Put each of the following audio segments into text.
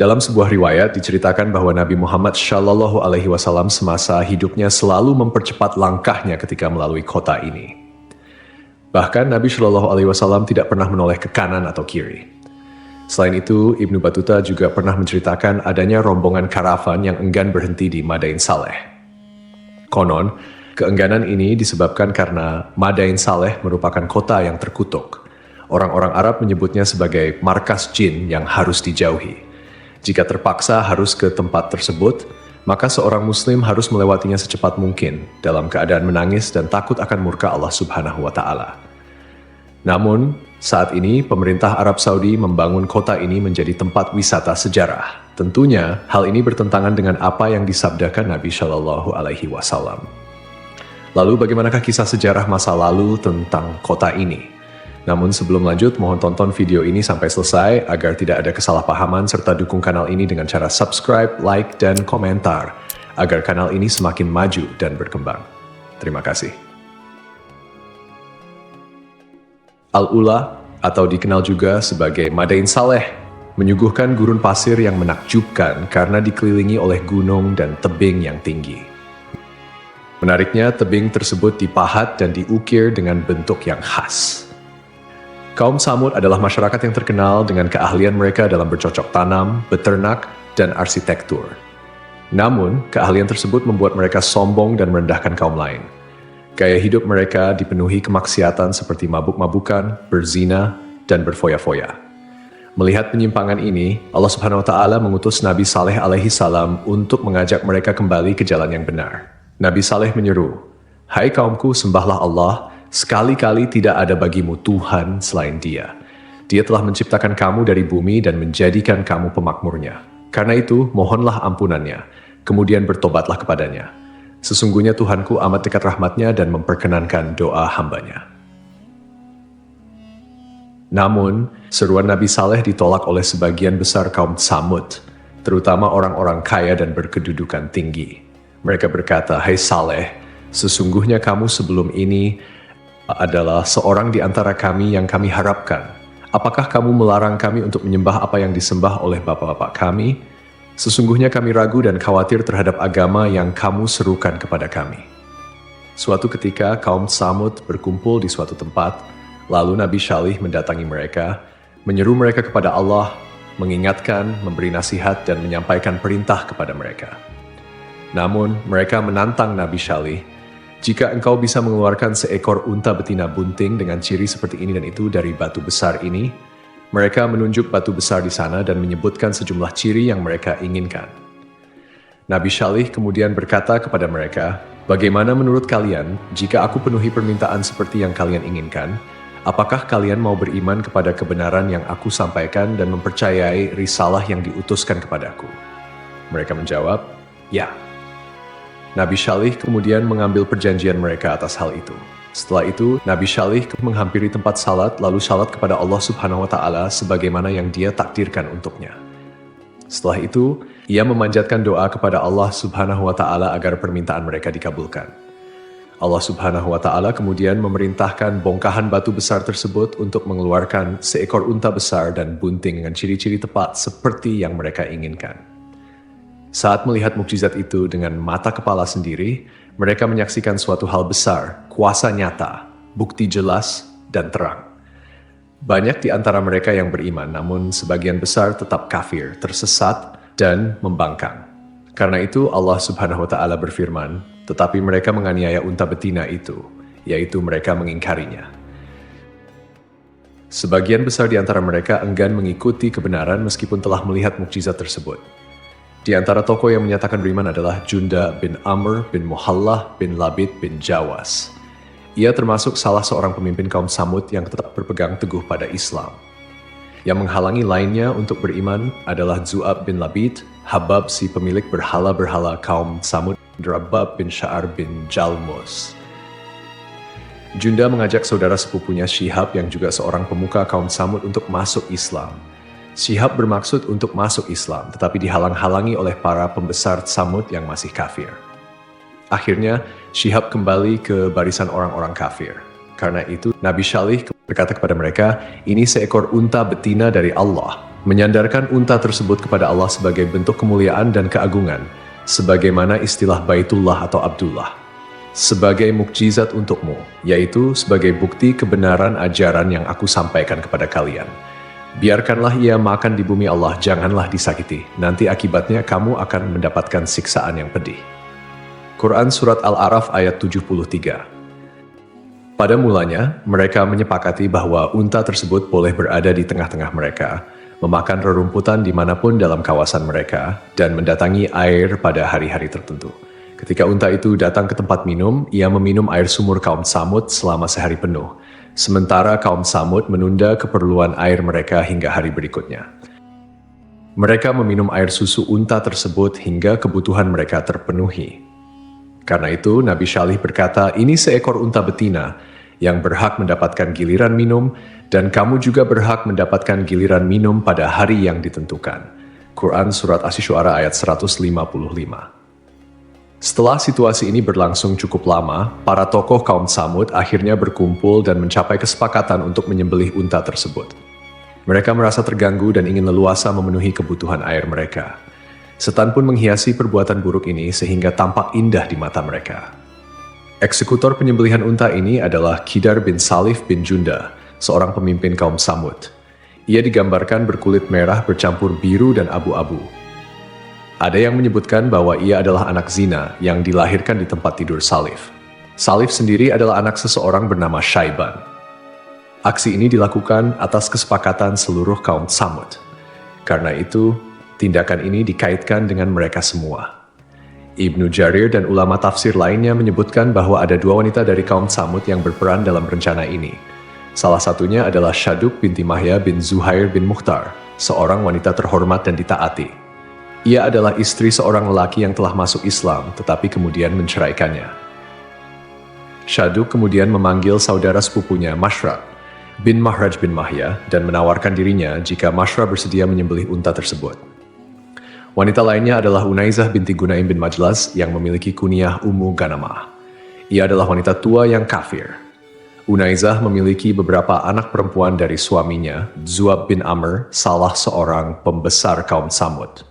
Dalam sebuah riwayat diceritakan bahwa Nabi Muhammad Shallallahu Alaihi Wasallam semasa hidupnya selalu mempercepat langkahnya ketika melalui kota ini. Bahkan Nabi Shallallahu Alaihi Wasallam tidak pernah menoleh ke kanan atau kiri. Selain itu, Ibnu Battuta juga pernah menceritakan adanya rombongan karavan yang enggan berhenti di Madain Saleh. Konon, keengganan ini disebabkan karena Madain Saleh merupakan kota yang terkutuk. Orang-orang Arab menyebutnya sebagai markas jin yang harus dijauhi. Jika terpaksa harus ke tempat tersebut, maka seorang muslim harus melewatinya secepat mungkin dalam keadaan menangis dan takut akan murka Allah Subhanahu wa Ta'ala. Namun, saat ini pemerintah Arab Saudi membangun kota ini menjadi tempat wisata sejarah. Tentunya, hal ini bertentangan dengan apa yang disabdakan Nabi Shallallahu Alaihi Wasallam. Lalu, bagaimanakah kisah sejarah masa lalu tentang kota ini? Namun sebelum lanjut, mohon tonton video ini sampai selesai agar tidak ada kesalahpahaman serta dukung kanal ini dengan cara subscribe, like, dan komentar agar kanal ini semakin maju dan berkembang. Terima kasih. Al-Ula atau dikenal juga sebagai Madain Saleh menyuguhkan gurun pasir yang menakjubkan karena dikelilingi oleh gunung dan tebing yang tinggi. Menariknya, tebing tersebut dipahat dan diukir dengan bentuk yang khas. Kaum Tsamud adalah masyarakat yang terkenal dengan keahlian mereka dalam bercocok tanam, beternak, dan arsitektur. Namun, keahlian tersebut membuat mereka sombong dan merendahkan kaum lain. Gaya hidup mereka dipenuhi kemaksiatan seperti mabuk-mabukan, berzina, dan berfoya-foya. Melihat penyimpangan ini, Allah Subhanahu wa Ta'ala mengutus Nabi Saleh alaihi salam untuk mengajak mereka kembali ke jalan yang benar. Nabi Saleh menyeru, "Hai kaumku, sembahlah Allah. Sekali-kali tidak ada bagimu Tuhan selain Dia. Dia telah menciptakan kamu dari bumi dan menjadikan kamu pemakmurnya. Karena itu, mohonlah ampunannya, kemudian bertobatlah kepadanya. Sesungguhnya Tuhanku amat dekat rahmatnya dan memperkenankan doa hambanya." Namun, seruan Nabi Saleh ditolak oleh sebagian besar kaum Tsamud, terutama orang-orang kaya dan berkedudukan tinggi. Mereka berkata, "Hai Saleh, sesungguhnya kamu sebelum ini adalah seorang di antara kami yang kami harapkan. Apakah kamu melarang kami untuk menyembah apa yang disembah oleh bapak-bapak kami? Sesungguhnya kami ragu dan khawatir terhadap agama yang kamu serukan kepada kami." Suatu ketika kaum Tsamud berkumpul di suatu tempat, lalu Nabi Saleh mendatangi mereka, menyeru mereka kepada Allah, mengingatkan, memberi nasihat, dan menyampaikan perintah kepada mereka. Namun mereka menantang Nabi Saleh, "Jika engkau bisa mengeluarkan seekor unta betina bunting dengan ciri seperti ini dan itu dari batu besar ini," mereka menunjuk batu besar di sana dan menyebutkan sejumlah ciri yang mereka inginkan. Nabi Saleh kemudian berkata kepada mereka, "Bagaimana menurut kalian jika aku penuhi permintaan seperti yang kalian inginkan? Apakah kalian mau beriman kepada kebenaran yang aku sampaikan dan mempercayai risalah yang diutuskan kepadaku?" Mereka menjawab, "Ya." Nabi Saleh kemudian mengambil perjanjian mereka atas hal itu. Setelah itu, Nabi Saleh menghampiri tempat salat lalu salat kepada Allah Subhanahu wa Ta'ala sebagaimana yang Dia takdirkan untuknya. Setelah itu, ia memanjatkan doa kepada Allah Subhanahu wa Ta'ala agar permintaan mereka dikabulkan. Allah Subhanahu wa Ta'ala kemudian memerintahkan bongkahan batu besar tersebut untuk mengeluarkan seekor unta besar dan bunting dengan ciri-ciri tepat seperti yang mereka inginkan. Saat melihat mukjizat itu dengan mata kepala sendiri, mereka menyaksikan suatu hal besar, kuasa nyata, bukti jelas, dan terang. Banyak di antara mereka yang beriman, namun sebagian besar tetap kafir, tersesat, dan membangkang. Karena itu Allah Subhanahu wa Ta'ala berfirman, "Tetapi mereka menganiaya unta betina itu, yaitu mereka mengingkarinya." Sebagian besar di antara mereka enggan mengikuti kebenaran meskipun telah melihat mukjizat tersebut. Di antara tokoh yang menyatakan beriman adalah Junda bin Amr bin Muhallah bin Labid bin Jawas. Ia termasuk salah seorang pemimpin kaum Tsamud yang tetap berpegang teguh pada Islam. Yang menghalangi lainnya untuk beriman adalah Zu'ab bin Labid, Habab si pemilik berhala-berhala kaum Tsamud, Rabab bin Sya'ar bin Jalmus. Junda mengajak saudara sepupunya Syihab yang juga seorang pemuka kaum Tsamud untuk masuk Islam. Syihab bermaksud untuk masuk Islam, tetapi dihalang-halangi oleh para pembesar Tsamud yang masih kafir. Akhirnya, Syihab kembali ke barisan orang-orang kafir. Karena itu, Nabi Saleh berkata kepada mereka, "Ini seekor unta betina dari Allah. menyandarkan unta tersebut kepada Allah sebagai bentuk kemuliaan dan keagungan, sebagaimana istilah Baitullah atau Abdullah, sebagai mukjizat untukmu, yaitu sebagai bukti kebenaran ajaran yang aku sampaikan kepada kalian. Biarkanlah ia makan di bumi Allah, janganlah disakiti, nanti akibatnya kamu akan mendapatkan siksaan yang pedih. Quran Surat Al-A'raf ayat 73. Pada mulanya, mereka menyepakati bahwa unta tersebut boleh berada di tengah-tengah mereka, memakan rerumputan dimanapun dalam kawasan mereka, dan mendatangi air pada hari-hari tertentu. Ketika unta itu datang ke tempat minum, ia meminum air sumur kaum Tsamud selama sehari penuh, sementara kaum Tsamud menunda keperluan air mereka hingga hari berikutnya. Mereka meminum air susu unta tersebut hingga kebutuhan mereka terpenuhi. Karena itu, Nabi Syalih berkata, ini seekor unta betina yang berhak mendapatkan giliran minum, dan kamu juga berhak mendapatkan giliran minum pada hari yang ditentukan. Quran Surat Asy-Syu'ara ayat 155. Setelah situasi ini berlangsung cukup lama, para tokoh kaum Tsamud akhirnya berkumpul dan mencapai kesepakatan untuk menyembelih unta tersebut. Mereka merasa terganggu dan ingin leluasa memenuhi kebutuhan air mereka. Setan pun menghiasi perbuatan buruk ini sehingga tampak indah di mata mereka. Eksekutor penyembelihan unta ini adalah Qidar bin Salif bin Junda, seorang pemimpin kaum Tsamud. Ia digambarkan berkulit merah bercampur biru dan abu-abu. Ada yang menyebutkan bahwa ia adalah anak zina yang dilahirkan di tempat tidur Salif. Salif sendiri adalah anak seseorang bernama Syaiban. Aksi ini dilakukan atas kesepakatan seluruh kaum Tsamud. Karena itu, tindakan ini dikaitkan dengan mereka semua. Ibnu Jarir dan ulama tafsir lainnya menyebutkan bahwa ada dua wanita dari kaum Tsamud yang berperan dalam rencana ini. Salah satunya adalah Syaduk binti Mahya bin Zuhair bin Mukhtar, seorang wanita terhormat dan ditaati. Ia adalah istri seorang lelaki yang telah masuk Islam, tetapi kemudian menceraikannya. Syaduk kemudian memanggil saudara sepupunya Mashraq bin Mahraj bin Mahya dan menawarkan dirinya jika Mashraq bersedia menyembelih unta tersebut. Wanita lainnya adalah Unaizah binti Gunaim bin Majlas yang memiliki kunyah Ummu Ganamah. Ia adalah wanita tua yang kafir. Unaizah memiliki beberapa anak perempuan dari suaminya, Zuab bin Amr, salah seorang pembesar kaum Tsamud.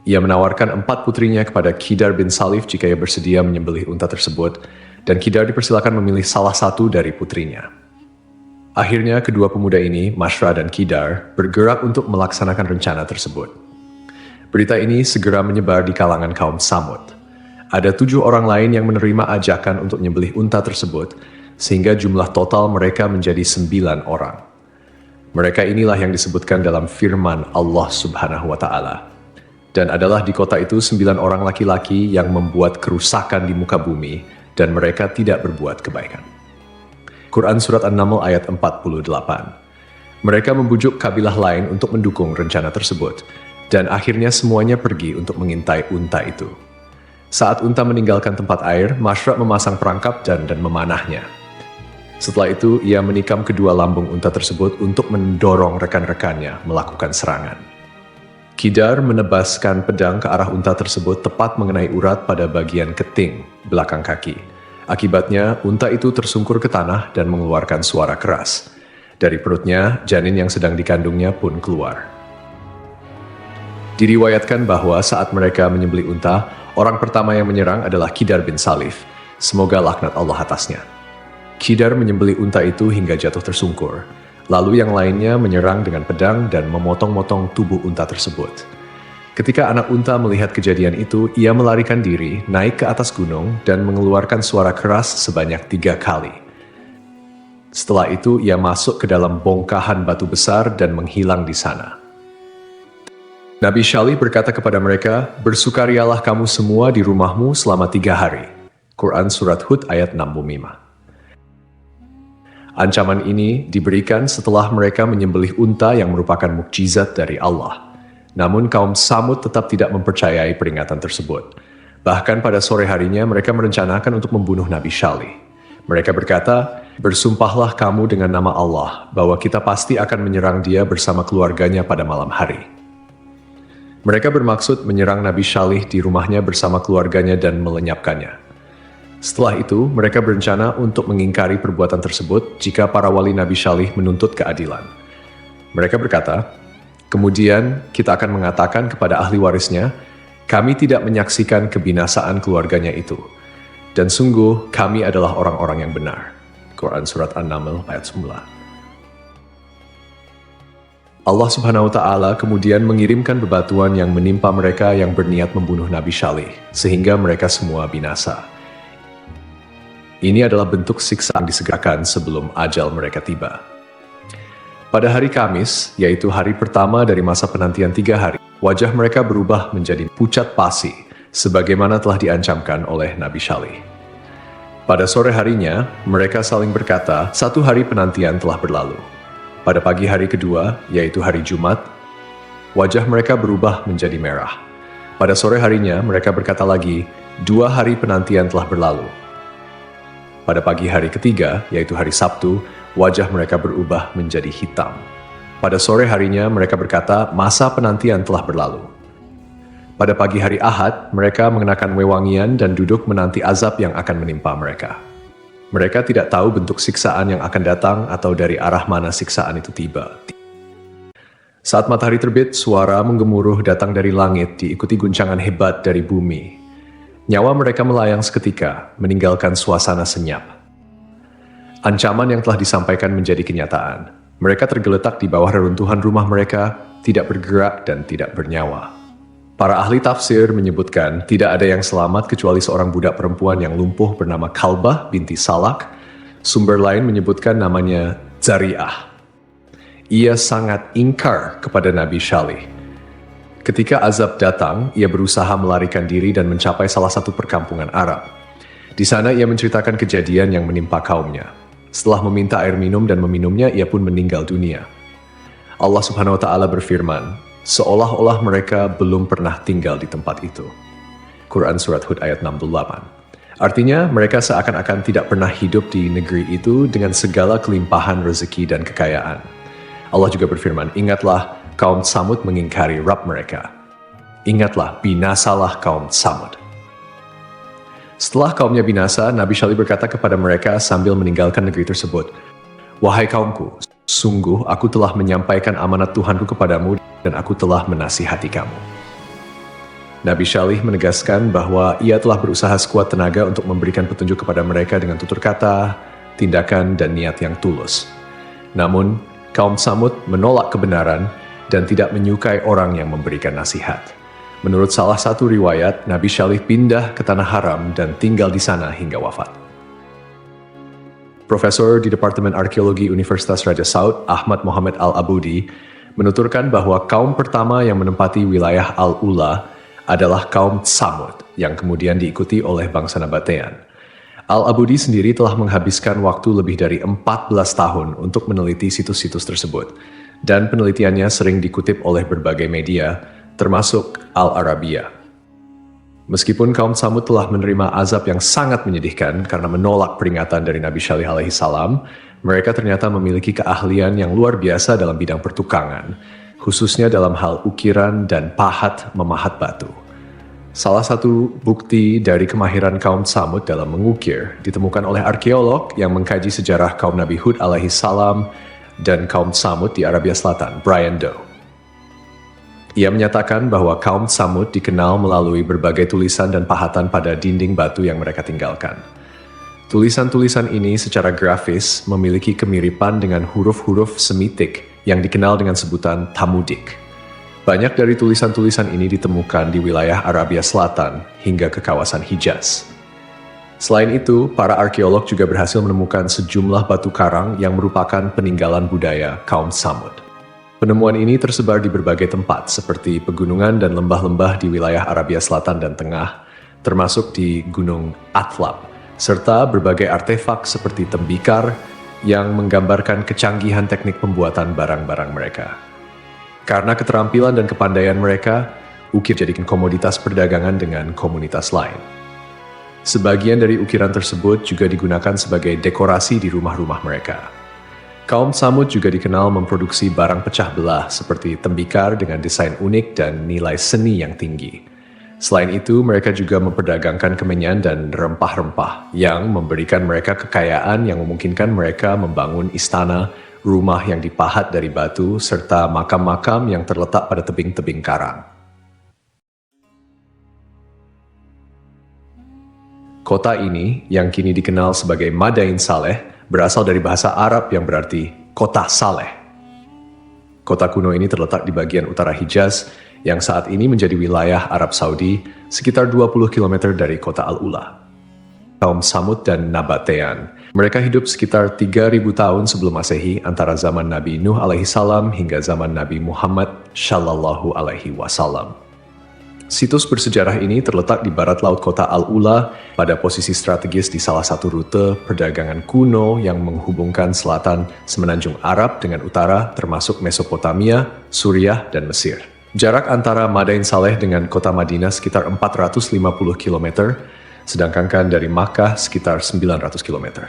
Ia menawarkan 4 putrinya kepada Qidar bin Salif jika ia bersedia menyembelih unta tersebut, dan Qidar dipersilakan memilih salah satu dari putrinya. Akhirnya kedua pemuda ini, Mashraq dan Qidar, bergerak untuk melaksanakan rencana tersebut. Berita ini segera menyebar di kalangan kaum Tsamud. Ada 7 orang lain yang menerima ajakan untuk menyembelih unta tersebut, sehingga jumlah total mereka menjadi 9 orang. Mereka inilah yang disebutkan dalam firman Allah Subhanahu wa Ta'ala. Dan adalah di kota itu 9 orang laki-laki yang membuat kerusakan di muka bumi, dan mereka tidak berbuat kebaikan. Quran Surat An-Naml ayat 48. Mereka membujuk kabilah lain untuk mendukung rencana tersebut, dan akhirnya semuanya pergi untuk mengintai unta itu. Saat unta meninggalkan tempat air, Mashraq memasang perangkap dan memanahnya. Setelah itu, ia menikam kedua lambung unta tersebut untuk mendorong rekan-rekannya melakukan serangan. Qidar menebaskan pedang ke arah unta tersebut tepat mengenai urat pada bagian keting belakang kaki. Akibatnya, unta itu tersungkur ke tanah dan mengeluarkan suara keras. Dari perutnya, janin yang sedang dikandungnya pun keluar. Diriwayatkan bahwa saat mereka menyembelih unta, orang pertama yang menyerang adalah Qidar bin Salif. Semoga laknat Allah atasnya. Qidar menyembelih unta itu hingga jatuh tersungkur. Lalu yang lainnya menyerang dengan pedang dan memotong-motong tubuh unta tersebut. Ketika anak unta melihat kejadian itu, ia melarikan diri, naik ke atas gunung, dan mengeluarkan suara keras sebanyak 3 kali. Setelah itu, ia masuk ke dalam bongkahan batu besar dan menghilang di sana. Nabi Syalih berkata kepada mereka, "Bersukarialah kamu semua di rumahmu selama 3 hari." Quran Surat Hud ayat 65. Ancaman ini diberikan setelah mereka menyembelih unta yang merupakan mukjizat dari Allah. Namun kaum Tsamud tetap tidak mempercayai peringatan tersebut. Bahkan pada sore harinya mereka merencanakan untuk membunuh Nabi Syalih. Mereka berkata, "Bersumpahlah kamu dengan nama Allah bahwa kita pasti akan menyerang dia bersama keluarganya pada malam hari." Mereka bermaksud menyerang Nabi Syalih di rumahnya bersama keluarganya dan melenyapkannya. Setelah itu, mereka berencana untuk mengingkari perbuatan tersebut jika para wali Nabi Syalih menuntut keadilan. Mereka berkata, Kemudian kita akan mengatakan kepada ahli warisnya, kami tidak menyaksikan kebinasaan keluarganya itu. Dan sungguh kami adalah orang-orang yang benar. Quran Surat An-Naml ayat 9. Allah Subhanahu wa Ta'ala kemudian mengirimkan bebatuan yang menimpa mereka yang berniat membunuh Nabi Syalih, sehingga mereka semua binasa. Ini adalah bentuk siksaan disegerakan sebelum ajal mereka tiba. Pada hari Kamis, yaitu hari pertama dari masa penantian 3 hari, wajah mereka berubah menjadi pucat pasi, sebagaimana telah diancamkan oleh Nabi Syalih. Pada sore harinya, mereka saling berkata, 1 hari penantian telah berlalu. Pada pagi hari kedua, yaitu hari Jumat, wajah mereka berubah menjadi merah. Pada sore harinya, mereka berkata lagi, 2 hari penantian telah berlalu. Pada pagi hari ketiga, yaitu hari Sabtu, wajah mereka berubah menjadi hitam. Pada sore harinya, mereka berkata, masa penantian telah berlalu. Pada pagi hari Ahad, mereka mengenakan wewangian dan duduk menanti azab yang akan menimpa mereka. Mereka tidak tahu bentuk siksaan yang akan datang atau dari arah mana siksaan itu tiba. Saat matahari terbit, suara menggemuruh datang dari langit diikuti guncangan hebat dari bumi. Nyawa mereka melayang seketika, meninggalkan suasana senyap. Ancaman yang telah disampaikan menjadi kenyataan. Mereka tergeletak di bawah reruntuhan rumah mereka, tidak bergerak dan tidak bernyawa. Para ahli tafsir menyebutkan tidak ada yang selamat kecuali seorang budak perempuan yang lumpuh bernama Kalbah binti Salak. Sumber lain menyebutkan namanya Zari'ah. Ia sangat ingkar kepada Nabi Syalih. Ketika azab datang, ia berusaha melarikan diri dan mencapai salah satu perkampungan Arab. Di sana ia menceritakan kejadian yang menimpa kaumnya. Setelah meminta air minum dan meminumnya, ia pun meninggal dunia. Allah Subhanahu wa Ta'ala berfirman, seolah-olah mereka belum pernah tinggal di tempat itu. Quran Surat Hud ayat 68. Artinya, mereka seakan-akan tidak pernah hidup di negeri itu dengan segala kelimpahan rezeki dan kekayaan. Allah juga berfirman, ingatlah kaum Tsamud mengingkari Rabb mereka. Ingatlah, binasalah kaum Tsamud. Setelah kaumnya binasa, Nabi Syalih berkata kepada mereka sambil meninggalkan negeri tersebut, wahai kaumku, sungguh aku telah menyampaikan amanat Tuhanku kepadamu dan aku telah menasihati kamu. Nabi Syalih menegaskan bahwa ia telah berusaha sekuat tenaga untuk memberikan petunjuk kepada mereka dengan tutur kata, tindakan, dan niat yang tulus. Namun, kaum Tsamud menolak kebenaran dan tidak menyukai orang yang memberikan nasihat. Menurut salah satu riwayat, Nabi Syalih pindah ke Tanah Haram dan tinggal di sana hingga wafat. Profesor di Departemen Arkeologi Universitas Raja Saud, Ahmad Muhammad Al-Abudi, menuturkan bahwa kaum pertama yang menempati wilayah Al-Ula adalah kaum Tsamud, yang kemudian diikuti oleh bangsa Nabatean. Al-Abudi sendiri telah menghabiskan waktu lebih dari 14 tahun untuk meneliti situs-situs tersebut, dan penelitiannya sering dikutip oleh berbagai media, termasuk Al-Arabiya. Meskipun kaum Tsamud telah menerima azab yang sangat menyedihkan karena menolak peringatan dari Nabi Syalih alaihi salam, mereka ternyata memiliki keahlian yang luar biasa dalam bidang pertukangan, khususnya dalam hal ukiran dan pahat memahat batu. Salah satu bukti dari kemahiran kaum Tsamud dalam mengukir ditemukan oleh arkeolog yang mengkaji sejarah kaum Nabi Hud alaihi salam dan kaum Tsamud di Arabia Selatan, Brian Doe. Ia menyatakan bahwa kaum Tsamud dikenal melalui berbagai tulisan dan pahatan pada dinding batu yang mereka tinggalkan. Tulisan-tulisan ini secara grafis memiliki kemiripan dengan huruf-huruf Semitik yang dikenal dengan sebutan Tamudik. Banyak dari tulisan-tulisan ini ditemukan di wilayah Arabia Selatan hingga ke kawasan Hijaz. Selain itu, para arkeolog juga berhasil menemukan sejumlah batu karang yang merupakan peninggalan budaya kaum Tsamud. Penemuan ini tersebar di berbagai tempat seperti pegunungan dan lembah-lembah di wilayah Arabia Selatan dan Tengah, termasuk di Gunung Atlab, serta berbagai artefak seperti tembikar yang menggambarkan kecanggihan teknik pembuatan barang-barang mereka. Karena keterampilan dan kepandaian mereka, ukir jadikan komoditas perdagangan dengan komunitas lain. Sebagian dari ukiran tersebut juga digunakan sebagai dekorasi di rumah-rumah mereka. Kaum Tsamud juga dikenal memproduksi barang pecah belah seperti tembikar dengan desain unik dan nilai seni yang tinggi. Selain itu, mereka juga memperdagangkan kemenyan dan rempah-rempah yang memberikan mereka kekayaan yang memungkinkan mereka membangun istana, rumah yang dipahat dari batu, serta makam-makam yang terletak pada tebing-tebing karang. Kota ini, yang kini dikenal sebagai Madain Saleh, berasal dari bahasa Arab yang berarti kota Saleh. Kota kuno ini terletak di bagian utara Hijaz, yang saat ini menjadi wilayah Arab Saudi, sekitar 20 km dari kota Al-Ula. Kaum Samud dan Nabatean, mereka hidup sekitar 3.000 tahun sebelum Masehi, antara zaman Nabi Nuh alaihissalam hingga zaman Nabi Muhammad shallallahu alaihi wasallam. Situs bersejarah ini terletak di barat laut kota Al-Ula, pada posisi strategis di salah satu rute perdagangan kuno yang menghubungkan selatan Semenanjung Arab dengan utara, termasuk Mesopotamia, Suriah, dan Mesir. Jarak antara Madain Saleh dengan kota Madinah sekitar 450 km, sedangkan dari Makkah sekitar 900 km.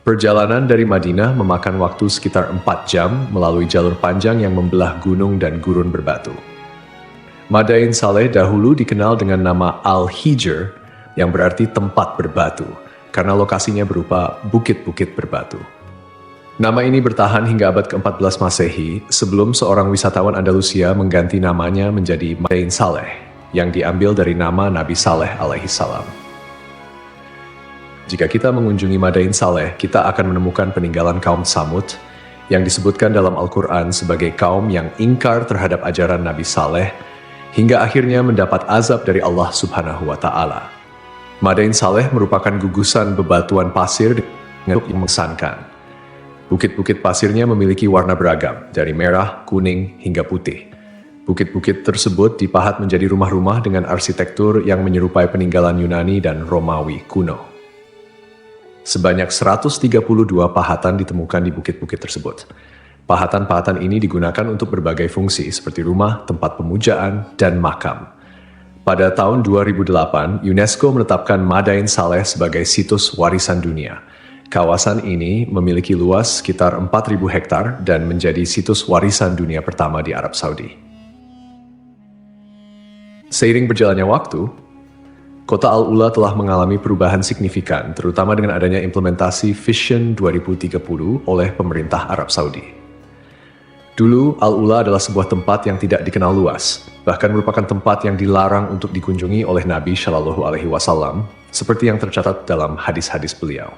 Perjalanan dari Madinah memakan waktu sekitar 4 jam melalui jalur panjang yang membelah gunung dan gurun berbatu. Madain Saleh dahulu dikenal dengan nama Al-Hijr, yang berarti tempat berbatu, karena lokasinya berupa bukit-bukit berbatu. Nama ini bertahan hingga abad ke-14 Masehi, sebelum seorang wisatawan Andalusia mengganti namanya menjadi Madain Saleh, yang diambil dari nama Nabi Saleh alaihissalam. Jika kita mengunjungi Madain Saleh, kita akan menemukan peninggalan kaum Samud, yang disebutkan dalam Al-Quran sebagai kaum yang ingkar terhadap ajaran Nabi Saleh, hingga akhirnya mendapat azab dari Allah Subhanahu wa Ta'ala. Madain Saleh merupakan gugusan bebatuan pasir yang mengesankan. Bukit-bukit pasirnya memiliki warna beragam, dari merah, kuning, hingga putih. Bukit-bukit tersebut dipahat menjadi rumah-rumah dengan arsitektur yang menyerupai peninggalan Yunani dan Romawi kuno. Sebanyak 132 pahatan ditemukan di bukit-bukit tersebut. Pahatan-pahatan ini digunakan untuk berbagai fungsi seperti rumah, tempat pemujaan, dan makam. Pada tahun 2008, UNESCO menetapkan Madain Saleh sebagai situs warisan dunia. Kawasan ini memiliki luas sekitar 4.000 hektar dan menjadi situs warisan dunia pertama di Arab Saudi. Seiring berjalannya waktu, kota Al-Ula telah mengalami perubahan signifikan, terutama dengan adanya implementasi Vision 2030 oleh pemerintah Arab Saudi. Dulu, Al-Ula adalah sebuah tempat yang tidak dikenal luas, bahkan merupakan tempat yang dilarang untuk dikunjungi oleh Nabi Shallallahu Alaihi Wasallam, seperti yang tercatat dalam hadis-hadis beliau.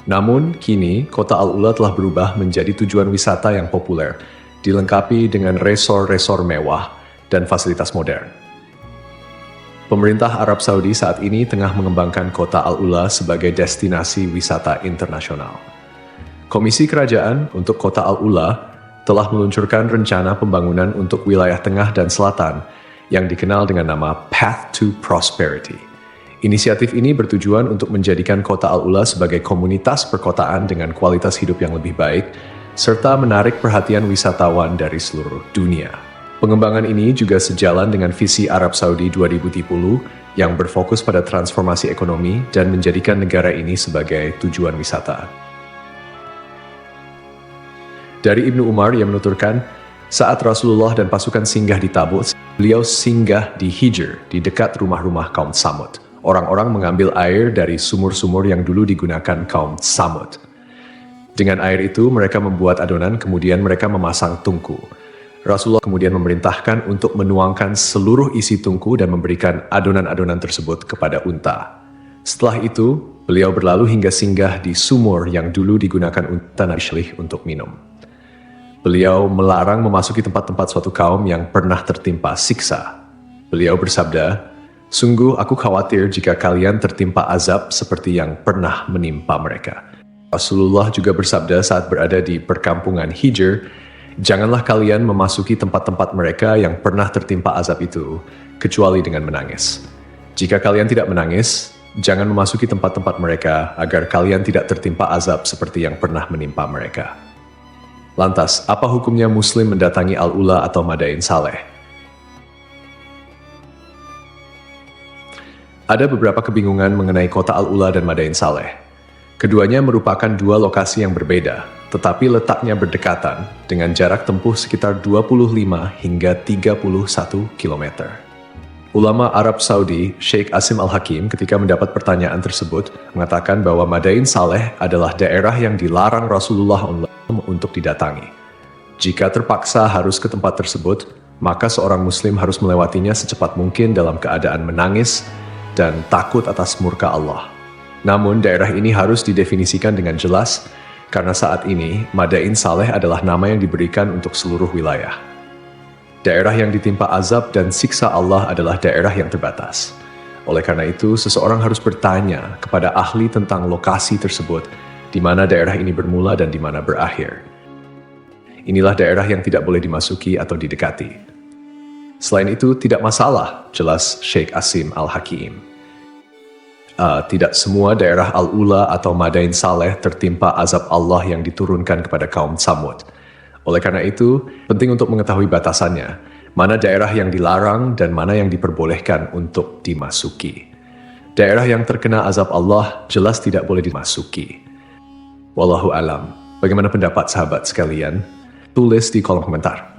Namun, kini kota Al-Ula telah berubah menjadi tujuan wisata yang populer, dilengkapi dengan resor-resor mewah dan fasilitas modern. Pemerintah Arab Saudi saat ini tengah mengembangkan kota Al-Ula sebagai destinasi wisata internasional. Komisi Kerajaan untuk kota Al-Ula telah meluncurkan rencana pembangunan untuk wilayah tengah dan selatan yang dikenal dengan nama Path to Prosperity. Inisiatif ini bertujuan untuk menjadikan kota Al-Ula sebagai komunitas perkotaan dengan kualitas hidup yang lebih baik, serta menarik perhatian wisatawan dari seluruh dunia. Pengembangan ini juga sejalan dengan visi Arab Saudi 2030 yang berfokus pada transformasi ekonomi dan menjadikan negara ini sebagai tujuan wisata. Dari Ibnu Umar yang menuturkan, saat Rasulullah dan pasukan singgah di Tabuk, beliau singgah di Hijr, di dekat rumah-rumah kaum Samud. Orang-orang mengambil air dari sumur-sumur yang dulu digunakan kaum Samud. Dengan air itu, mereka membuat adonan, kemudian mereka memasang tungku. Rasulullah kemudian memerintahkan untuk menuangkan seluruh isi tungku dan memberikan adonan-adonan tersebut kepada unta. Setelah itu, beliau berlalu hingga singgah di sumur yang dulu digunakan unta Nabi Shalih untuk minum. Beliau melarang memasuki tempat-tempat suatu kaum yang pernah tertimpa siksa. Beliau bersabda, "Sungguh aku khawatir jika kalian tertimpa azab seperti yang pernah menimpa mereka." Rasulullah juga bersabda saat berada di perkampungan Hijr, "Janganlah kalian memasuki tempat-tempat mereka yang pernah tertimpa azab itu, kecuali dengan menangis. Jika kalian tidak menangis, jangan memasuki tempat-tempat mereka agar kalian tidak tertimpa azab seperti yang pernah menimpa mereka." Lantas, apa hukumnya Muslim mendatangi Al-Ula atau Madain Saleh? Ada beberapa kebingungan mengenai kota Al-Ula dan Madain Saleh. Keduanya merupakan dua lokasi yang berbeda, tetapi letaknya berdekatan dengan jarak tempuh sekitar 25 hingga 31 km. Ulama Arab Saudi, Sheikh Asim Al-Hakim, ketika mendapat pertanyaan tersebut, mengatakan bahwa Madain Saleh adalah daerah yang dilarang Rasulullah untuk didatangi. Jika terpaksa harus ke tempat tersebut, maka seorang muslim harus melewatinya secepat mungkin dalam keadaan menangis dan takut atas murka Allah. Namun daerah ini harus didefinisikan dengan jelas, karena saat ini Madain Saleh adalah nama yang diberikan untuk seluruh wilayah. Daerah yang ditimpa azab dan siksa Allah adalah daerah yang terbatas. Oleh karena itu, seseorang harus bertanya kepada ahli tentang lokasi tersebut, di mana daerah ini bermula dan di mana berakhir. Inilah daerah yang tidak boleh dimasuki atau didekati. Selain itu, tidak masalah, jelas Sheikh Asim Al-Hakim. Tidak semua daerah Al-Ula atau Madain Saleh tertimpa azab Allah yang diturunkan kepada kaum Tsamud. Oleh karena itu, penting untuk mengetahui batasannya, mana daerah yang dilarang dan mana yang diperbolehkan untuk dimasuki. Daerah yang terkena azab Allah jelas tidak boleh dimasuki. Wallahu alam. Bagaimana pendapat sahabat sekalian? Tulis di kolom komentar.